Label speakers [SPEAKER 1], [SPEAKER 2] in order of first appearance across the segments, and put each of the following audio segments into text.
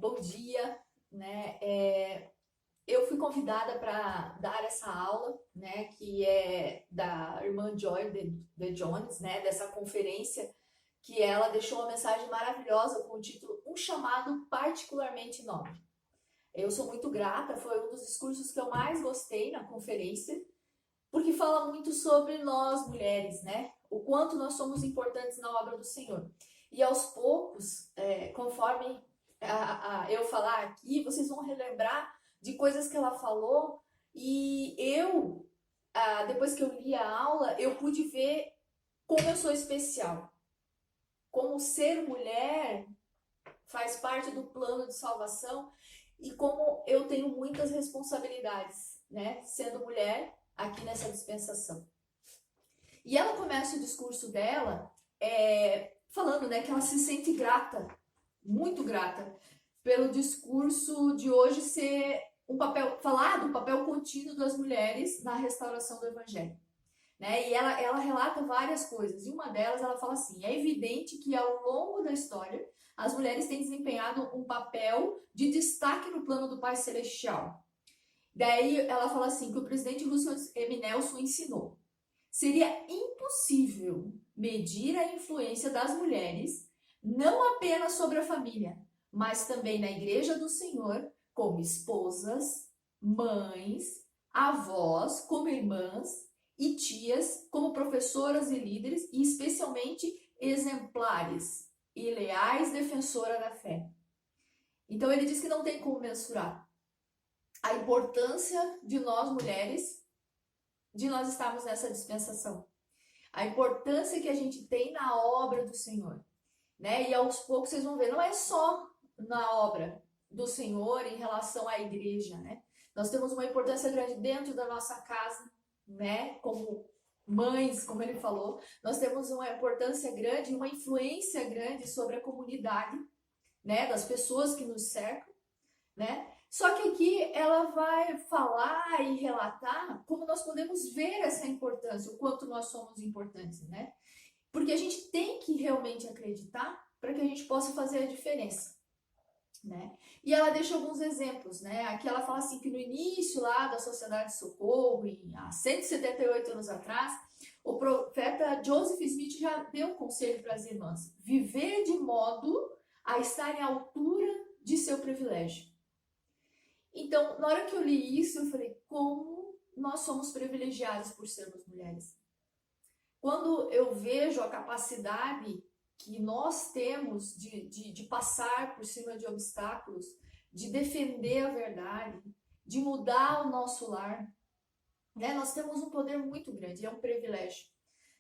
[SPEAKER 1] Bom dia, né? Eu fui convidada para dar essa aula, né? Que é da irmã Joy de Jones, né? Dessa conferência que ela deixou uma mensagem maravilhosa com o título Um Chamado Particularmente Nobre. Eu sou muito grata, foi um dos discursos que eu mais gostei na conferência, porque fala muito sobre nós mulheres, né? O quanto nós somos importantes na obra do Senhor. E aos poucos, conforme eu falar aqui, vocês vão relembrar de coisas que ela falou. E depois que eu li a aula, eu pude ver como eu sou especial. Como ser mulher faz parte do plano de salvação e como eu tenho muitas responsabilidades, né? Sendo mulher aqui nessa dispensação. E ela começa o discurso dela falando, né, que ela se sente grata, muito grata, pelo discurso de hoje ser falar do papel contínuo das mulheres na restauração do evangelho. Né? E ela relata várias coisas, e uma delas ela fala assim: é evidente que ao longo da história as mulheres têm desempenhado um papel de destaque no plano do Pai Celestial. Daí ela fala assim, que o presidente Russell M. Nelson ensinou: seria impossível medir a influência das mulheres, não apenas sobre a família, mas também na Igreja do Senhor, como esposas, mães, avós, como irmãs e tias, como professoras e líderes, e especialmente exemplares e leais defensoras da fé. Então ele diz que não tem como mensurar a importância de nós mulheres, de nós estarmos nessa dispensação. A importância que a gente tem na obra do Senhor, né? E aos poucos vocês vão ver, não é só na obra do Senhor em relação à igreja, né? Nós temos uma importância grande dentro da nossa casa, né? Como mães, como ele falou, nós temos uma importância grande, uma influência grande sobre a comunidade, né? Das pessoas que nos cercam, né? Só que aqui ela vai falar e relatar como nós podemos ver essa importância, o quanto nós somos importantes, né? Porque a gente tem que realmente acreditar para que a gente possa fazer a diferença, né? E ela deixa alguns exemplos, né? Aqui ela fala assim que no início lá da Sociedade de Socorro, há 178 anos atrás, o profeta Joseph Smith já deu um conselho para as irmãs: viver de modo a estar à altura de seu privilégio. Então, na hora que eu li isso, eu falei, como nós somos privilegiados por sermos mulheres. Quando eu vejo a capacidade que nós temos de passar por cima de obstáculos, de defender a verdade, de mudar o nosso lar, né? Nós temos um poder muito grande, é um privilégio,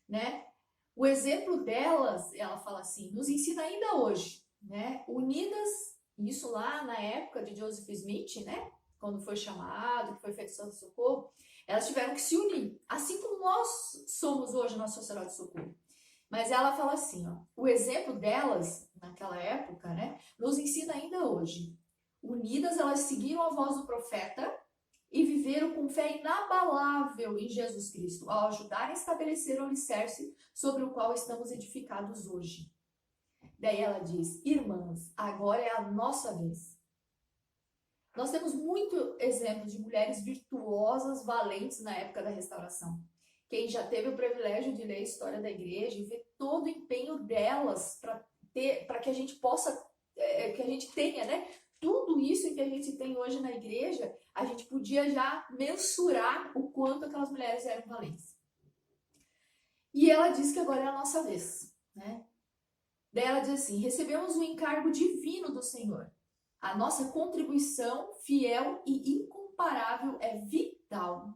[SPEAKER 1] né? O exemplo delas, ela fala assim, nos ensina ainda hoje, né? Unidas, isso lá na época de Joseph Smith, né? Quando foi chamado, que foi feito Santo Socorro, elas tiveram que se unir, assim como nós somos hoje na Sociedade de Socorro. Mas ela fala assim, ó, o exemplo delas, naquela época, né, nos ensina ainda hoje. Unidas, elas seguiram a voz do profeta e viveram com fé inabalável em Jesus Cristo, ao ajudar a estabelecer o alicerce sobre o qual estamos edificados hoje. Daí ela diz, irmãs, agora é a nossa vez. Nós temos muito exemplo de mulheres virtuosas, valentes na época da restauração. Quem já teve o privilégio de ler a história da igreja e ver todo o empenho delas para que a gente possa, que a gente tenha, né? Tudo isso que a gente tem hoje na igreja, a gente podia já mensurar o quanto aquelas mulheres eram valentes. E ela diz que agora é a nossa vez, né? Daí ela diz assim, recebemos um encargo divino do Senhor. A nossa contribuição fiel e incomparável é vital.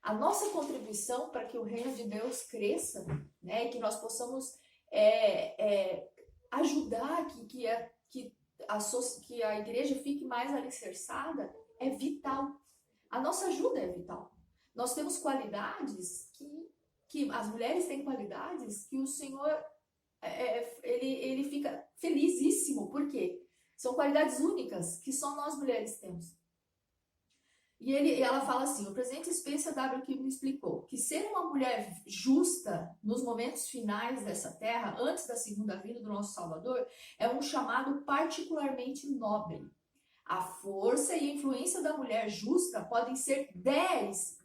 [SPEAKER 1] A nossa contribuição para que o reino de Deus cresça, né, e que nós possamos ajudar que a igreja fique mais alicerçada, é vital. A nossa ajuda é vital. Nós temos qualidades que as mulheres têm qualidades que o Senhor ele fica felizíssimo. Por quê? São qualidades únicas que só nós mulheres temos. E ela fala assim: o presidente Spencer W. Kimball explicou que ser uma mulher justa nos momentos finais dessa terra, antes da segunda vinda do nosso Salvador, é um chamado particularmente nobre. A força e a influência da mulher justa podem ser 10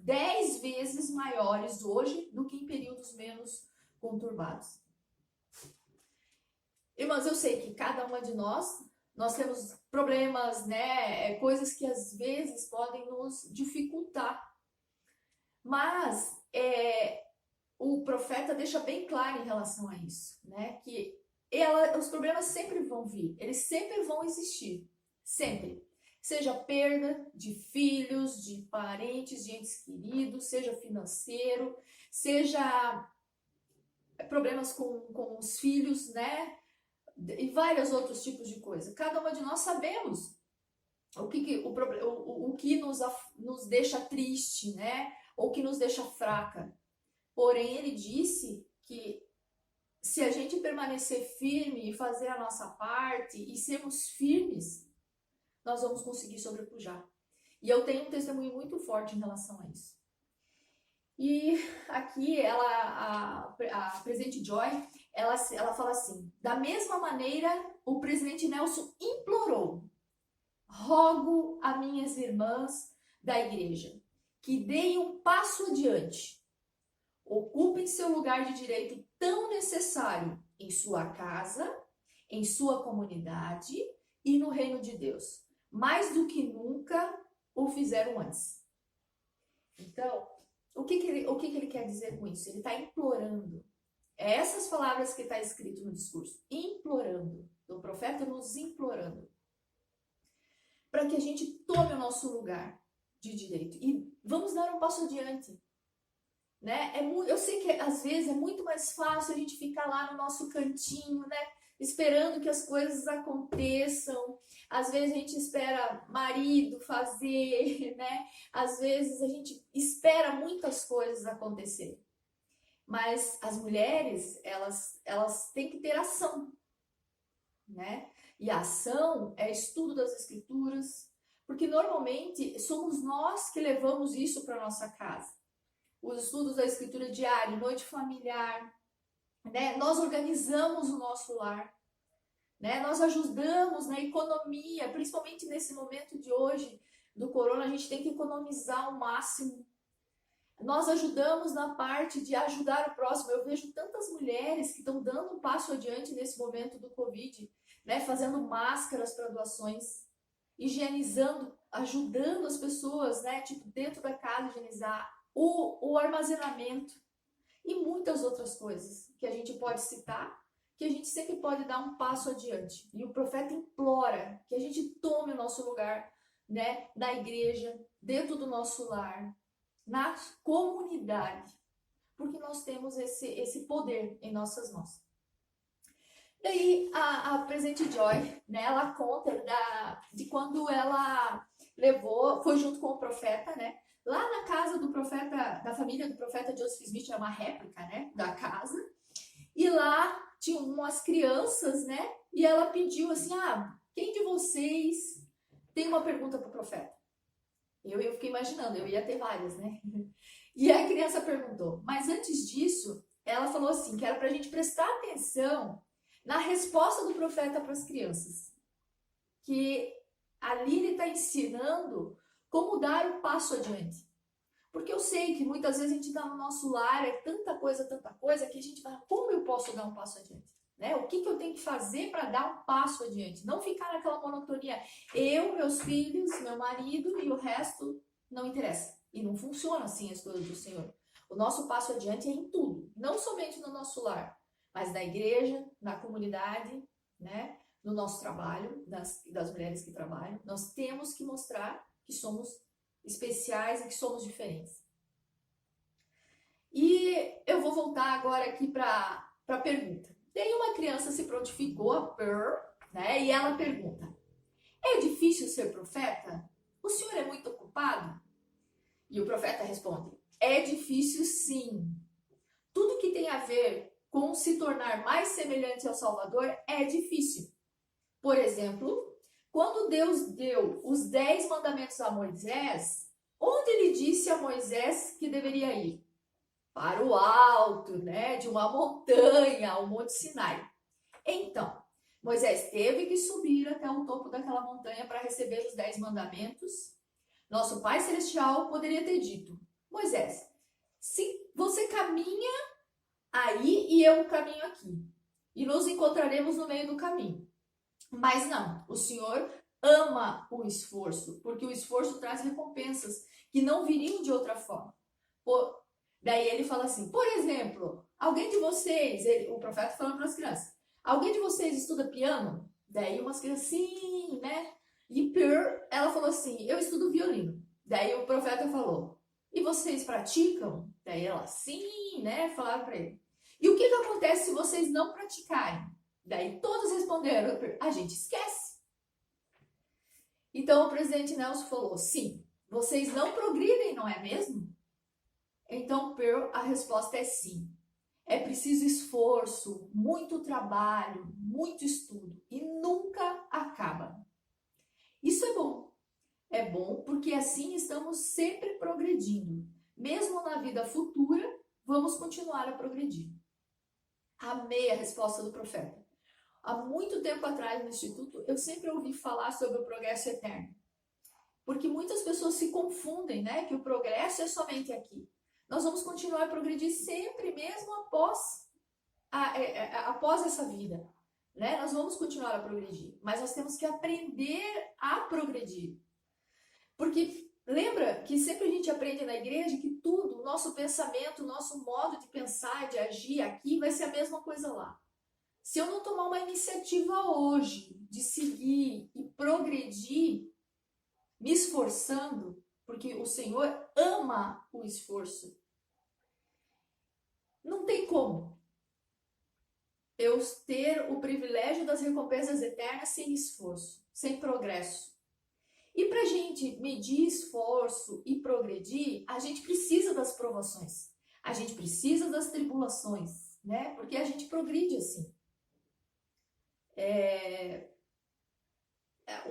[SPEAKER 1] vezes maiores hoje do que em períodos menos conturbados. Irmãs, eu sei que cada uma de nós temos problemas, né? Coisas que às vezes podem nos dificultar. Mas o profeta deixa bem claro em relação a isso, né? Que os problemas sempre vão vir, eles sempre vão existir, sempre. Seja perda de filhos, de parentes, de entes queridos, seja financeiro, seja problemas com os filhos, né? E vários outros tipos de coisa. Cada uma de nós sabemos o que nos deixa triste, né? Ou que nos deixa fraca. Porém, ele disse que se a gente permanecer firme e fazer a nossa parte e sermos firmes, nós vamos conseguir sobrepujar. E eu tenho um testemunho muito forte em relação a isso. E aqui a presidente Joy, ela fala assim: da mesma maneira, o presidente Nelson implorou: rogo a minhas irmãs da igreja que deem um passo adiante, ocupem seu lugar de direito tão necessário em sua casa, em sua comunidade e no reino de Deus, mais do que nunca o fizeram antes. Então, o que ele quer dizer com isso? Ele está implorando. É essas palavras que está escrito no discurso. Implorando. O profeta nos implorando. Para que a gente tome o nosso lugar de direito. E vamos dar um passo adiante. Né? Eu sei que às vezes é muito mais fácil a gente ficar lá no nosso cantinho, né? Esperando que as coisas aconteçam. Às vezes a gente espera marido fazer, né? Às vezes a gente espera muitas coisas acontecer. Mas as mulheres, elas têm que ter ação, né? E a ação é estudo das escrituras, porque normalmente somos nós que levamos isso para nossa casa. Os estudos da escritura diário, noite familiar, né? Nós organizamos o nosso lar, né? Nós ajudamos na economia, principalmente nesse momento de hoje do corona, a gente tem que economizar ao máximo. Nós ajudamos na parte de ajudar o próximo. Eu vejo tantas mulheres que estão dando um passo adiante nesse momento do Covid, né? Fazendo máscaras para doações, higienizando, ajudando as pessoas, né? Tipo, dentro da casa, higienizar o armazenamento e muitas outras coisas que a gente pode citar, que a gente sempre pode dar um passo adiante. E o profeta implora que a gente tome o nosso lugar, né, na igreja, dentro do nosso lar, na comunidade, porque nós temos esse poder em nossas mãos. Daí a presidente Joy, né, ela conta de quando ela foi junto com o profeta, né, lá na casa do profeta, da família do profeta Joseph Smith, é uma réplica, né, da casa, e lá tinham umas crianças, né, e ela pediu assim: quem de vocês tem uma pergunta para o profeta? Eu fiquei imaginando, eu ia ter várias, né? E a criança perguntou, mas antes disso, ela falou assim, que era para a gente prestar atenção na resposta do profeta para as crianças. Que ali ele está ensinando como dar o passo adiante. Porque eu sei que muitas vezes a gente está no nosso lar, é tanta coisa, que a gente fala, como eu posso dar um passo adiante? Né? O que eu tenho que fazer para dar um passo adiante? Não ficar naquela monotonia. Eu, meus filhos, meu marido e o resto não interessa. E não funciona assim as coisas do Senhor. O nosso passo adiante é em tudo. Não somente no nosso lar, mas na igreja, na comunidade, né? No nosso trabalho, das mulheres que trabalham. Nós temos que mostrar que somos especiais e que somos diferentes. E eu vou voltar agora aqui para a pergunta. Daí uma criança se prontificou, a Pearl, né? E ela pergunta: é difícil ser profeta? O senhor é muito ocupado? E o profeta responde: é difícil sim. Tudo que tem a ver com se tornar mais semelhante ao Salvador é difícil. Por exemplo, quando Deus deu os 10 mandamentos a Moisés, onde ele disse a Moisés que deveria ir? Para o alto, né, de uma montanha, o Monte Sinai. Então, Moisés teve que subir até o topo daquela montanha para receber os 10 mandamentos. Nosso Pai Celestial poderia ter dito: Moisés, se você caminha aí e eu caminho aqui, e nos encontraremos no meio do caminho. Mas não, o Senhor ama o esforço, porque o esforço traz recompensas que não viriam de outra forma. Daí ele fala assim, por exemplo, alguém de vocês, o profeta falando para as crianças, alguém de vocês estuda piano? Daí umas crianças, sim, né? E ela falou assim, eu estudo violino. Daí o profeta falou, e vocês praticam? Daí ela, sim, né? Falaram para ele. E o que acontece se vocês não praticarem? Daí todos responderam, a gente esquece. Então o presidente Nelson falou, sim, vocês não progridem, não é mesmo? Então, a resposta é sim. É preciso esforço, muito trabalho, muito estudo e nunca acaba. Isso é bom. É bom porque assim estamos sempre progredindo. Mesmo na vida futura, vamos continuar a progredir. Amei a resposta do profeta. Há muito tempo atrás no Instituto, eu sempre ouvi falar sobre o progresso eterno. Porque muitas pessoas se confundem, né? Que o progresso é somente aqui. Nós vamos continuar a progredir sempre, mesmo após essa vida. Né? Nós vamos continuar a progredir, mas nós temos que aprender a progredir. Porque lembra que sempre a gente aprende na igreja que tudo, o nosso pensamento, o nosso modo de pensar, de agir aqui, vai ser a mesma coisa lá. Se eu não tomar uma iniciativa hoje de seguir e progredir, me esforçando, porque o Senhor ama o esforço, não tem como eu ter o privilégio das recompensas eternas sem esforço, sem progresso. E para a gente medir esforço e progredir, a gente precisa das provações, a gente precisa das tribulações, né? Porque a gente progride assim.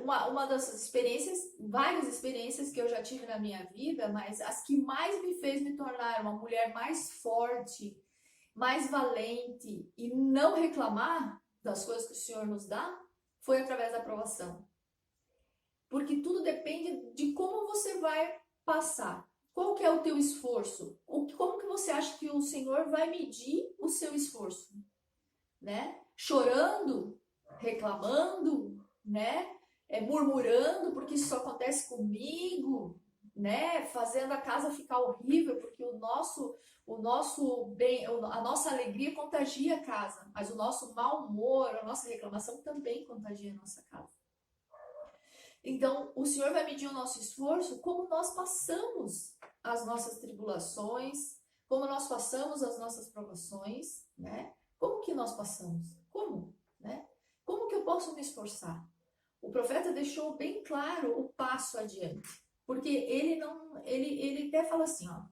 [SPEAKER 1] Uma dessas experiências, várias experiências que eu já tive na minha vida, mas as que mais me fez me tornar uma mulher mais forte, mais valente e não reclamar das coisas que o Senhor nos dá, foi através da aprovação. Porque tudo depende de como você vai passar. Qual que é o teu esforço? Como que você acha que o Senhor vai medir o seu esforço? Né? Chorando, reclamando, né? Murmurando porque isso só acontece comigo, né? Fazendo a casa ficar horrível porque o nosso bem, a nossa alegria contagia a casa, mas o nosso mau humor, a nossa reclamação também contagia a nossa casa. Então, o Senhor vai medir o nosso esforço como nós passamos as nossas tribulações, como nós passamos as nossas provações, né? Como que nós passamos? Como, né? Como que eu posso me esforçar? O profeta deixou bem claro o passo adiante, porque ele até fala assim, ó,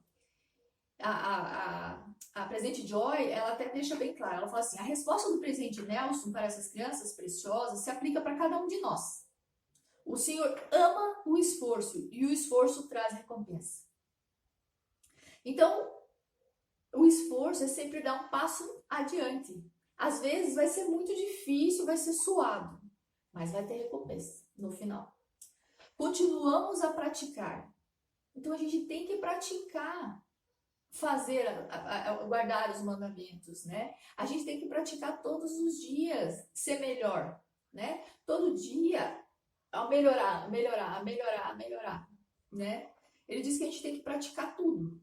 [SPEAKER 1] a presidente Joy, ela até deixa bem claro, ela fala assim, a resposta do presidente Nelson para essas crianças preciosas se aplica para cada um de nós. O Senhor ama o esforço e o esforço traz recompensa. Então, o esforço é sempre dar um passo adiante. Às vezes vai ser muito difícil, vai ser suado, mas vai ter recompensa no final. Continuamos a praticar. Então a gente tem que praticar, guardar os mandamentos, né? A gente tem que praticar todos os dias, ser melhor, né? Todo dia, ao melhorar, né? Ele diz que a gente tem que praticar tudo.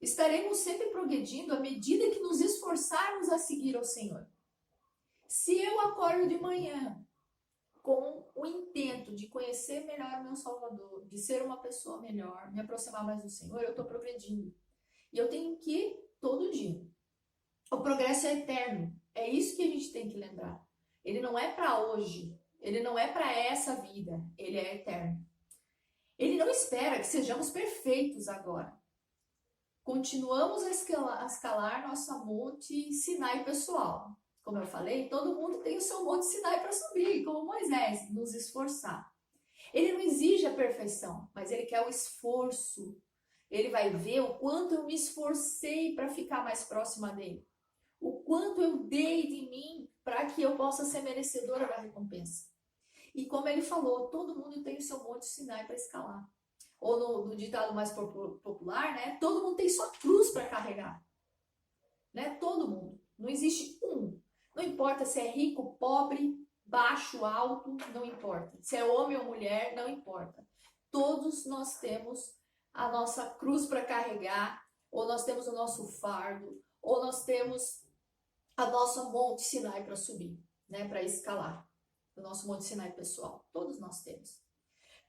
[SPEAKER 1] Estaremos sempre progredindo à medida que nos esforçarmos a seguir ao Senhor. Se eu acordo de manhã com o intento de conhecer melhor o meu Salvador, de ser uma pessoa melhor, me aproximar mais do Senhor, eu estou progredindo. E eu tenho que ir todo dia. O progresso é eterno. É isso que a gente tem que lembrar. Ele não é para hoje. Ele não é para essa vida. Ele é eterno. Ele não espera que sejamos perfeitos agora. Continuamos a escalar nossa Monte Sinai pessoal. Como eu falei, todo mundo tem o seu Monte Sinai para subir, como Moisés, nos esforçar. Ele não exige a perfeição, mas ele quer o esforço. Ele vai ver o quanto eu me esforcei para ficar mais próxima dele. O quanto eu dei de mim para que eu possa ser merecedora da recompensa. E como ele falou, todo mundo tem o seu monte Sinai para escalar. Ou no ditado mais popular, né? Todo mundo tem sua cruz para carregar. Né? Todo mundo. Não existe um. Não importa se é rico, pobre, baixo, alto, não importa. Se é homem ou mulher, não importa. Todos nós temos a nossa cruz para carregar, ou nós temos o nosso fardo, ou nós temos a nossa monte Sinai para subir, né? Para escalar. O nosso monte Sinai pessoal. Todos nós temos.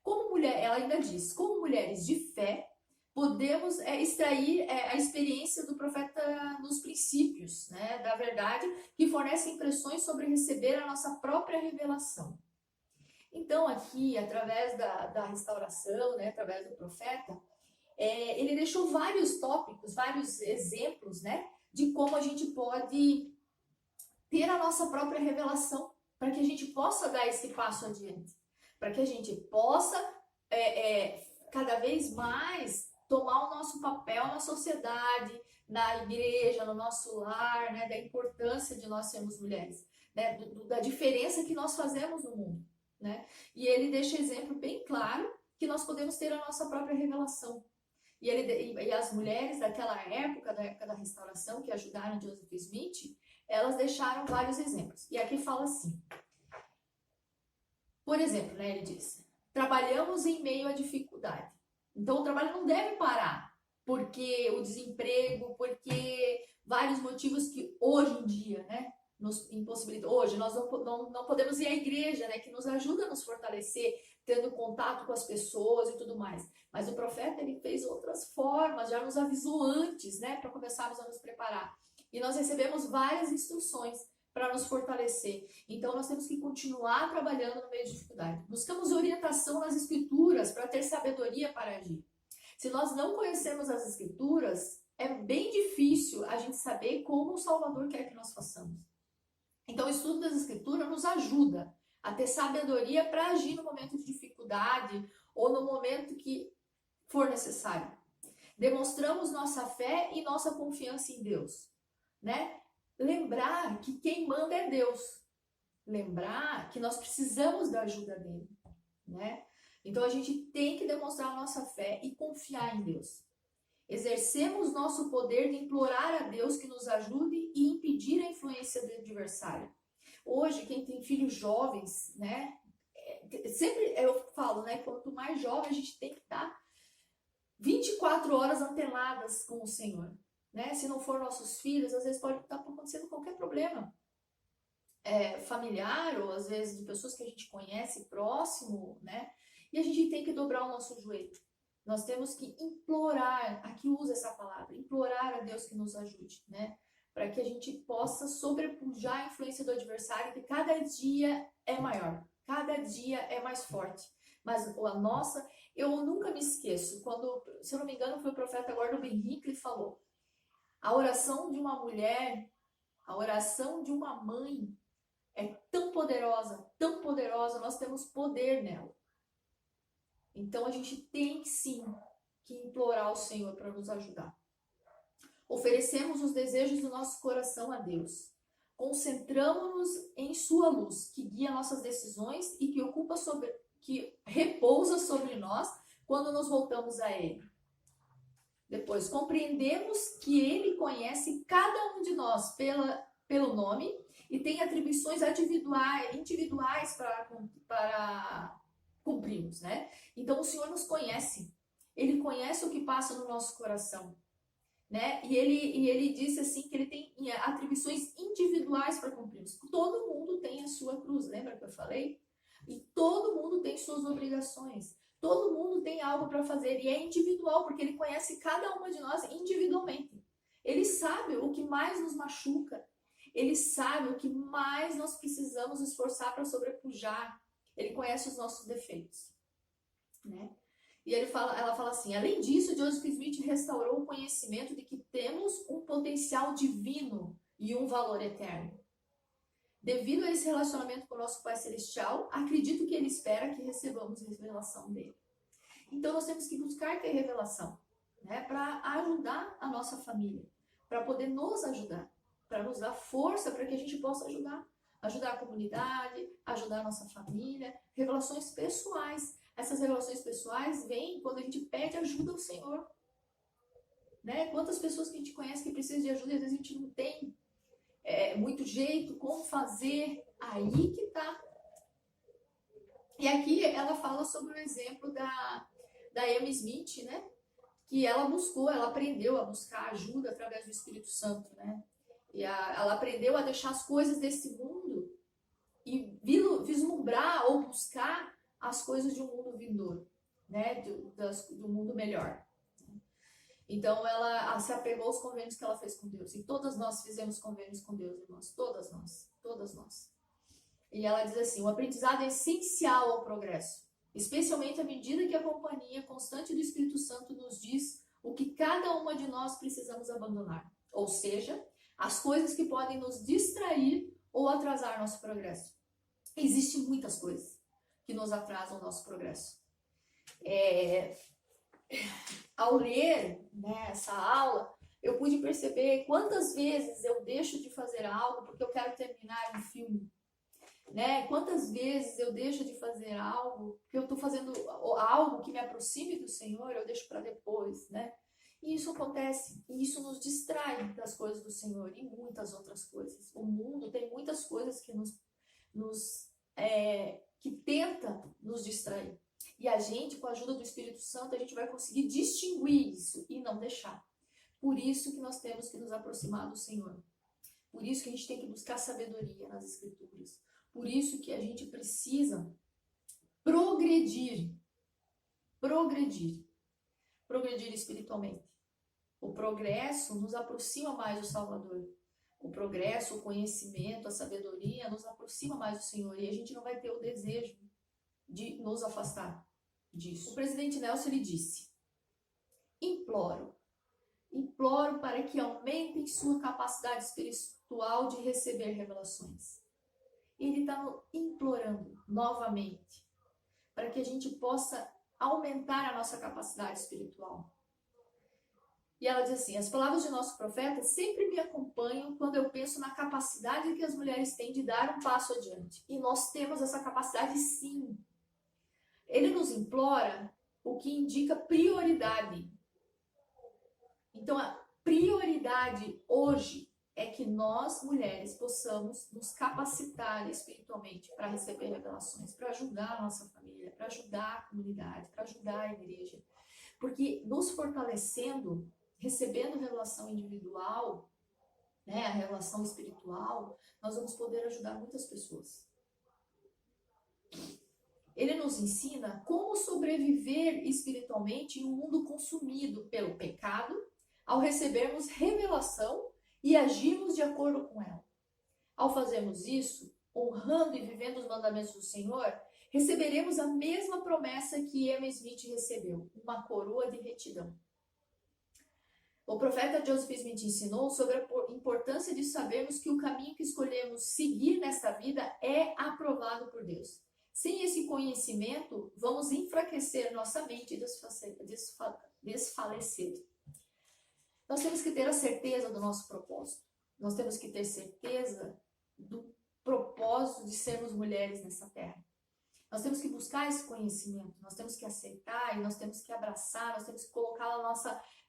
[SPEAKER 1] Como mulher, ela ainda diz, como mulheres de fé, podemos extrair a experiência do profeta nos princípios, né, da verdade, que fornece impressões sobre receber a nossa própria revelação. Então, aqui, através da restauração, né, através do profeta, ele deixou vários tópicos, vários exemplos, né, de como a gente pode ter a nossa própria revelação, para que a gente possa dar esse passo adiante, para que a gente possa cada vez mais tomar o nosso papel na sociedade, na igreja, no nosso lar, né, da importância de nós sermos mulheres, né, da diferença que nós fazemos no mundo, né? E ele deixa exemplo bem claro que nós podemos ter a nossa própria revelação. E as mulheres daquela época, da época da restauração, que ajudaram Joseph Smith, elas deixaram vários exemplos. E aqui fala assim, por exemplo, né, ele diz, trabalhamos em meio à dificuldade. Então, o trabalho não deve parar, porque o desemprego, porque vários motivos que hoje em dia, né, nos impossibilitam. Hoje, nós não podemos ir à igreja, né, que nos ajuda a nos fortalecer, tendo contato com as pessoas e tudo mais. Mas o profeta, ele fez outras formas, já nos avisou antes, né, para começarmos a nos preparar. E nós recebemos várias instruções para nos fortalecer. Então, nós temos que continuar trabalhando no meio de dificuldade. Buscamos orientação nas escrituras para ter sabedoria para agir. Se nós não conhecemos as escrituras, é bem difícil a gente saber como o Salvador quer que nós façamos. Então, o estudo das escrituras nos ajuda a ter sabedoria para agir no momento de dificuldade ou no momento que for necessário. Demonstramos nossa fé e nossa confiança em Deus, né? Lembrar que quem manda é Deus. Lembrar que nós precisamos da ajuda dele, né? Então a gente tem que demonstrar a nossa fé e confiar em Deus. Exercemos nosso poder de implorar a Deus que nos ajude e impedir a influência do adversário. Hoje, quem tem filhos jovens, né? Sempre eu falo, né? Quanto mais jovem, a gente tem que estar 24 horas antenadas com o Senhor. Né? Se não for nossos filhos, às vezes pode estar acontecendo qualquer problema familiar, ou às vezes de pessoas que a gente conhece próximo, né? E a gente tem que dobrar o nosso joelho. Nós temos que implorar, aqui usa essa palavra, implorar a Deus que nos ajude, né? Para que a gente possa sobrepujar a influência do adversário, que cada dia é maior, cada dia é mais forte. Mas a nossa, eu nunca me esqueço, quando, se eu não me engano, foi o profeta Gordon Henrique que falou, a oração de uma mulher, a oração de uma mãe é tão poderosa, nós temos poder nela. Então a gente tem sim que implorar ao Senhor para nos ajudar. Oferecemos os desejos do nosso coração a Deus. Concentramos-nos em sua luz, que guia nossas decisões e que repousa sobre nós quando nos voltamos a Ele. Depois, compreendemos que Ele conhece cada um de nós pelo nome e tem atribuições individuais para cumprirmos, né? Então, o Senhor nos conhece. Ele conhece o que passa no nosso coração, né? E ele disse assim que ele tem atribuições individuais para cumprirmos. Todo mundo tem a sua cruz, lembra que eu falei? E todo mundo tem suas obrigações. Todo mundo tem algo para fazer e é individual, porque ele conhece cada uma de nós individualmente. Ele sabe o que mais nos machuca. Ele sabe o que mais nós precisamos esforçar para sobrepujar. Ele conhece os nossos defeitos, né? E ela fala assim, além disso, Joseph Smith restaurou o conhecimento de que temos um potencial divino e um valor eterno. Devido a esse relacionamento com o nosso Pai Celestial, acredito que Ele espera que recebamos revelação dele. Então nós temos que buscar ter revelação, né, para ajudar a nossa família, para poder nos ajudar, para nos dar força para que a gente possa ajudar a comunidade, ajudar a nossa família, revelações pessoais. Essas relações pessoais vêm quando a gente pede ajuda ao Senhor, né? Quantas pessoas que a gente conhece que precisam de ajuda e às vezes a gente não tem muito jeito, como fazer, aí que tá. E aqui ela fala sobre o exemplo da Amy Smith, né? Que ela aprendeu a buscar ajuda através do Espírito Santo, né? E ela aprendeu a deixar as coisas desse mundo e vislumbrar ou buscar as coisas de um mundo vindouro, né? Do mundo melhor. Então ela se apegou aos convênios que ela fez com Deus. E todas nós fizemos convênios com Deus, irmãos. Todas nós. E ela diz assim: o aprendizado é essencial ao progresso, especialmente à medida que a companhia constante do Espírito Santo nos diz o que cada uma de nós precisamos abandonar. Ou seja, as coisas que podem nos distrair ou atrasar nosso progresso. Existem muitas coisas que nos atrasam o nosso progresso. Ao ler, né, essa aula, eu pude perceber quantas vezes eu deixo de fazer algo porque eu quero terminar um filme, né? Quantas vezes eu deixo de fazer algo porque eu estou fazendo algo que me aproxime do Senhor, eu deixo para depois, né? E isso acontece, e isso nos distrai das coisas do Senhor e muitas outras coisas. O mundo tem muitas coisas que que tenta nos distrair. E a gente, com a ajuda do Espírito Santo, a gente vai conseguir distinguir isso e não deixar. Por isso que nós temos que nos aproximar do Senhor. Por isso que a gente tem que buscar sabedoria nas Escrituras. Por isso que a gente precisa progredir espiritualmente. O progresso nos aproxima mais do Salvador. O progresso, o conhecimento, a sabedoria nos aproxima mais do Senhor. E a gente não vai ter o desejo de nos afastar disso. O presidente Nelson, ele disse: imploro para que aumentem sua capacidade espiritual de receber revelações. Ele está implorando novamente para que a gente possa aumentar a nossa capacidade espiritual. E ela diz assim: as palavras de nosso profeta sempre me acompanham quando eu penso na capacidade que as mulheres têm de dar um passo adiante. E nós temos essa capacidade, sim. Ele nos implora, o que indica prioridade. Então, a prioridade hoje é que nós, mulheres, possamos nos capacitar espiritualmente para receber revelações, para ajudar a nossa família, para ajudar a comunidade, para ajudar a igreja. Porque nos fortalecendo, recebendo revelação individual, né, a revelação espiritual, nós vamos poder ajudar muitas pessoas. Ele nos ensina como sobreviver espiritualmente em um mundo consumido pelo pecado, ao recebermos revelação e agirmos de acordo com ela. Ao fazermos isso, honrando e vivendo os mandamentos do Senhor, receberemos a mesma promessa que Amy Smith recebeu, uma coroa de retidão. O profeta Joseph Smith ensinou sobre a importância de sabermos que o caminho que escolhemos seguir nesta vida é aprovado por Deus. Sem esse conhecimento, vamos enfraquecer nossa mente e desfalecer. Nós temos que ter a certeza do nosso propósito. Nós temos que ter certeza do propósito de sermos mulheres nessa terra. Nós temos que buscar esse conhecimento, nós temos que aceitar e nós temos que abraçar, nós temos que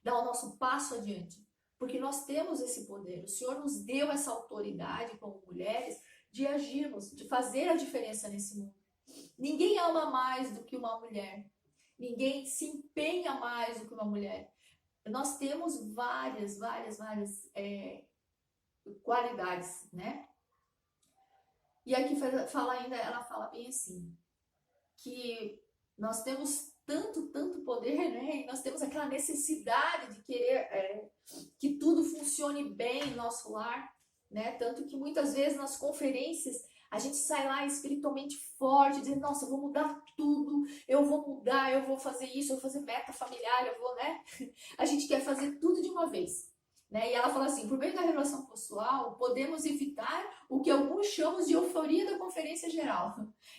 [SPEAKER 1] dar o nosso passo adiante. Porque nós temos esse poder. O Senhor nos deu essa autoridade como mulheres de agirmos, de fazer a diferença nesse mundo. Ninguém ama mais do que uma mulher. Ninguém se empenha mais do que uma mulher. Nós temos várias qualidades, né? E aqui ela fala bem assim, que nós temos tanto poder, né? E nós temos aquela necessidade de querer que tudo funcione bem em nosso lar, né? Tanto que muitas vezes nas conferências a gente sai lá espiritualmente forte, dizendo: nossa, eu vou mudar tudo, eu vou fazer isso, eu vou fazer meta familiar, né? A gente quer fazer tudo de uma vez. né? E ela fala assim, por meio da revelação pessoal, podemos evitar o que alguns chamam de euforia da conferência geral.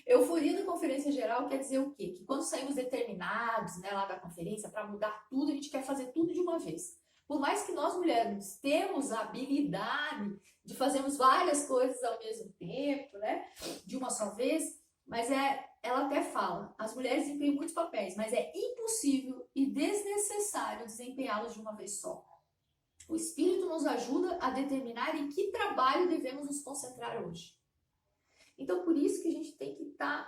[SPEAKER 1] Euforia da conferência geral quer dizer o quê? Que quando saímos determinados, né, lá da conferência para mudar tudo, a gente quer fazer tudo de uma vez. Por mais que nós mulheres temos a habilidade de fazermos várias coisas ao mesmo tempo, né, de uma só vez, mas ela até fala, as mulheres desempenham muitos papéis, mas é impossível e desnecessário desempenhá-los de uma vez só. O Espírito nos ajuda a determinar em que trabalho devemos nos concentrar hoje. Então, por isso que a gente tem que estar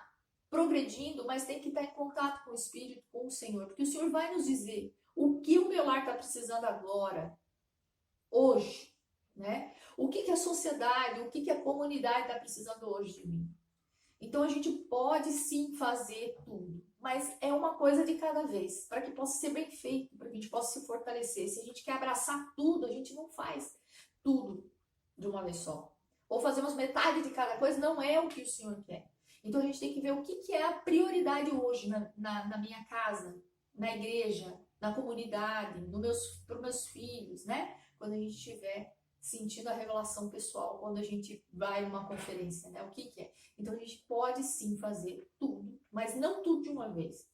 [SPEAKER 1] progredindo, mas tem que estar em contato com o Espírito, com o Senhor, porque o Senhor vai nos dizer o que o meu lar está precisando agora, hoje, né? O que a sociedade, o que a comunidade está precisando hoje de mim. Então, a gente pode sim fazer tudo, mas é uma coisa de cada vez, para que possa ser bem feito, para que a gente possa se fortalecer. Se a gente quer abraçar tudo, a gente não faz tudo de uma vez só. Ou fazemos metade de cada coisa, não é o que o Senhor quer. Então, a gente tem que ver o que é a prioridade hoje na minha casa, na igreja, na comunidade, para os meus filhos, né? Quando a gente estiver sentindo a revelação pessoal, quando a gente vai a uma conferência, né? O que é? Então, a gente pode sim fazer tudo, mas não tudo de uma vez.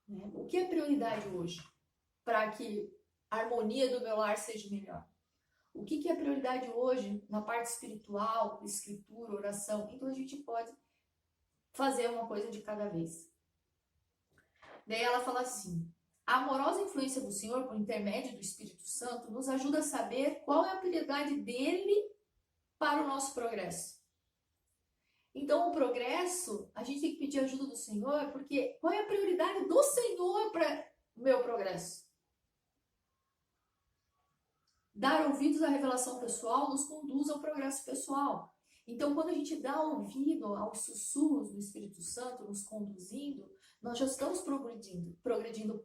[SPEAKER 1] Né? O que é prioridade hoje? Para que a harmonia do meu lar seja melhor. O que é prioridade hoje na parte espiritual, escritura, oração? Então, a gente pode fazer uma coisa de cada vez. Daí ela fala assim, a amorosa influência do Senhor, por intermédio do Espírito Santo, nos ajuda a saber qual é a prioridade dele para o nosso progresso. Então, o progresso, a gente tem que pedir ajuda do Senhor, porque qual é a prioridade do Senhor para o meu progresso? Dar ouvidos à revelação pessoal nos conduz ao progresso pessoal. Então, quando a gente dá ouvido aos sussurros do Espírito Santo nos conduzindo, nós já estamos progredindo,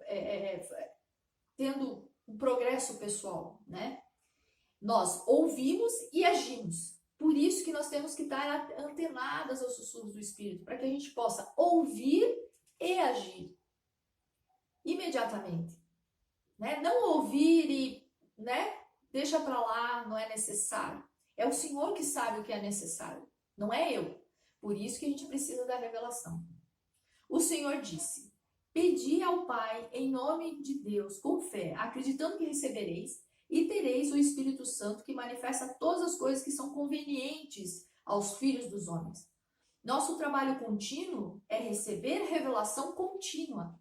[SPEAKER 1] tendo um progresso pessoal, né? Nós ouvimos e agimos. Por isso que nós temos que estar antenadas aos sussurros do Espírito, para que a gente possa ouvir e agir imediatamente. Né? Não ouvir e, né, deixa para lá, não é necessário. É o Senhor que sabe o que é necessário, não é eu. Por isso que a gente precisa da revelação. O Senhor disse, pedi ao Pai em nome de Deus, com fé, acreditando que recebereis, e tereis o Espírito Santo que manifesta todas as coisas que são convenientes aos filhos dos homens. Nosso trabalho contínuo é receber revelação contínua.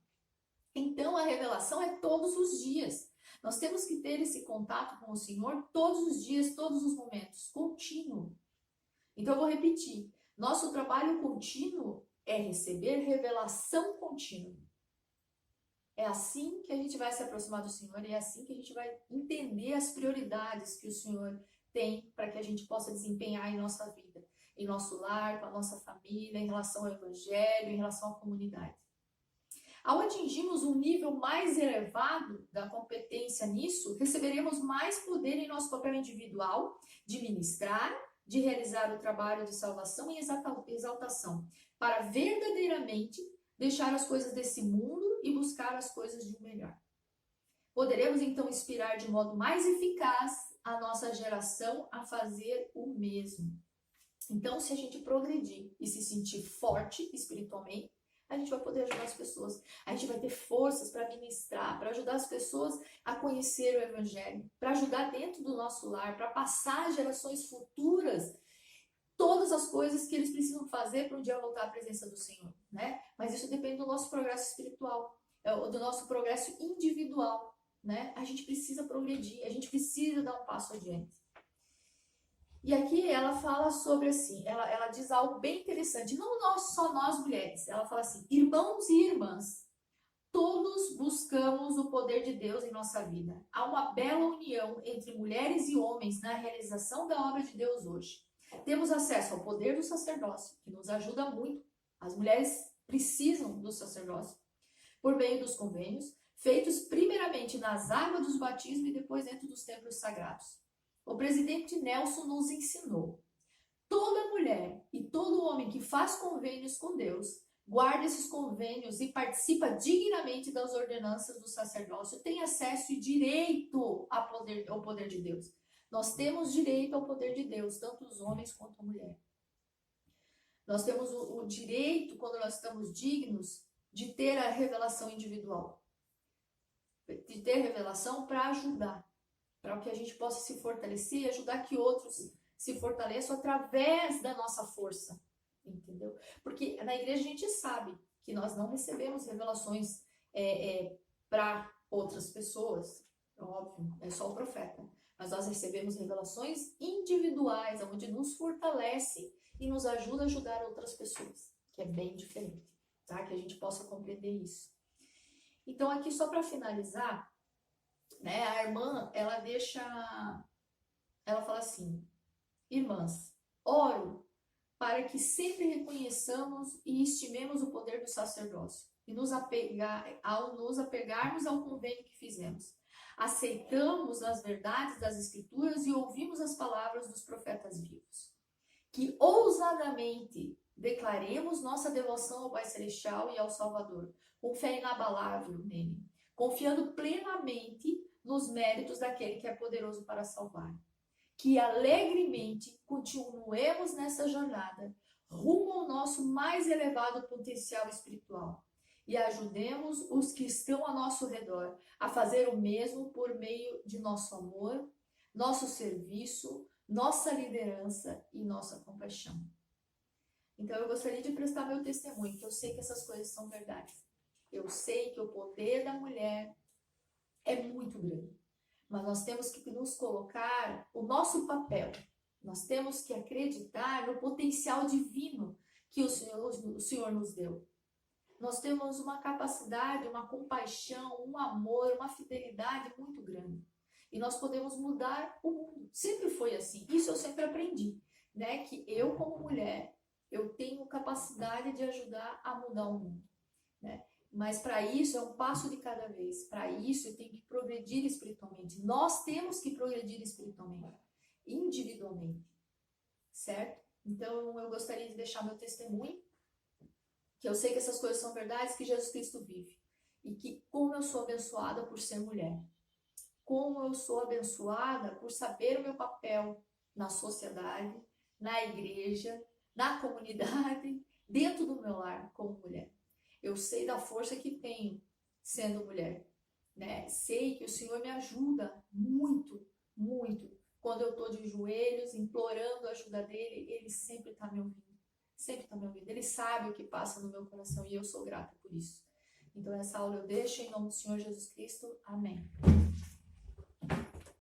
[SPEAKER 1] Então, a revelação é todos os dias. Nós temos que ter esse contato com o Senhor todos os dias, todos os momentos, contínuo. Então, eu vou repetir. Nosso trabalho contínuo é receber revelação contínua. É assim que a gente vai se aproximar do Senhor e é assim que a gente vai entender as prioridades que o Senhor tem para que a gente possa desempenhar em nossa vida, em nosso lar, com a nossa família, em relação ao Evangelho, em relação à comunidade. Ao atingirmos um nível mais elevado da competência nisso, receberemos mais poder em nosso papel individual de ministrar, de realizar o trabalho de salvação e exaltação, para verdadeiramente deixar as coisas desse mundo e buscar as coisas de um melhor. Poderemos então inspirar de modo mais eficaz a nossa geração a fazer o mesmo. Então, se a gente progredir e se sentir forte espiritualmente, a gente vai poder ajudar as pessoas. A gente vai ter forças para ministrar, para ajudar as pessoas a conhecer o Evangelho, para ajudar dentro do nosso lar, para passar às gerações futuras todas as coisas que eles precisam fazer para um dia voltar à presença do Senhor, né? Mas isso depende do nosso progresso espiritual, do nosso progresso individual, né? A gente precisa progredir, a gente precisa dar um passo adiante. E aqui ela fala sobre assim, ela diz algo bem interessante, não só nós mulheres, ela fala assim, irmãos e irmãs, todos buscamos o poder de Deus em nossa vida. Há uma bela união entre mulheres e homens na realização da obra de Deus hoje. Temos acesso ao poder do sacerdócio, que nos ajuda muito. As mulheres precisam do sacerdócio, por meio dos convênios, feitos primeiramente nas águas dos batismos e depois dentro dos templos sagrados. O presidente Nelson nos ensinou: toda mulher e todo homem que faz convênios com Deus guarda esses convênios e participa dignamente das ordenanças do sacerdócio, tem acesso e direito ao poder de Deus. Nós temos direito ao poder de Deus, tanto os homens quanto a mulher. Nós temos o direito, quando nós estamos dignos, de ter a revelação individual. De ter revelação para ajudar, para que a gente possa se fortalecer e ajudar que outros se fortaleçam através da nossa força, entendeu? Porque na igreja a gente sabe que nós não recebemos revelações para outras pessoas, óbvio, é só o profeta, mas nós recebemos revelações individuais, onde nos fortalece e nos ajuda a ajudar outras pessoas, que é bem diferente, tá? Que a gente possa compreender isso. Então, aqui só para finalizar, né, a irmã, ela fala assim: irmãs, oro para que sempre reconheçamos e estimemos o poder do sacerdócio e ao nos apegarmos ao convênio que fizemos. Aceitamos as verdades das Escrituras e ouvimos as palavras dos profetas vivos. Que ousadamente declaremos nossa devoção ao Pai Celestial e ao Salvador, com fé inabalável nele, confiando plenamente nos méritos daquele que é poderoso para salvar. Que alegremente continuemos nessa jornada, rumo ao nosso mais elevado potencial espiritual, e ajudemos os que estão ao nosso redor a fazer o mesmo por meio de nosso amor, nosso serviço, nossa liderança e nossa compaixão. Então eu gostaria de prestar meu testemunho, que eu sei que essas coisas são verdade. Eu sei que o poder da mulher é muito grande, mas nós temos que nos colocar o nosso papel. Nós temos que acreditar no potencial divino que o Senhor nos deu. Nós temos uma capacidade, uma compaixão, um amor, uma fidelidade muito grande. E nós podemos mudar o mundo. Sempre foi assim. Isso eu sempre aprendi, né? Que eu, como mulher, eu tenho capacidade de ajudar a mudar o mundo, né? Mas para isso é um passo de cada vez. Para isso eu tenho que progredir espiritualmente. Nós temos que progredir espiritualmente, individualmente, certo? Então eu gostaria de deixar meu testemunho, que eu sei que essas coisas são verdades, que Jesus Cristo vive. E que como eu sou abençoada por ser mulher. Como eu sou abençoada por saber o meu papel na sociedade, na igreja, na comunidade, dentro do meu lar como mulher. Eu sei da força que tenho sendo mulher, né? Sei que o Senhor me ajuda muito, muito. Quando eu estou de joelhos, implorando a ajuda dele, ele sempre está me ouvindo. Sempre está me ouvindo. Ele sabe o que passa no meu coração e eu sou grata por isso. Então essa aula eu deixo em nome do Senhor Jesus Cristo. Amém.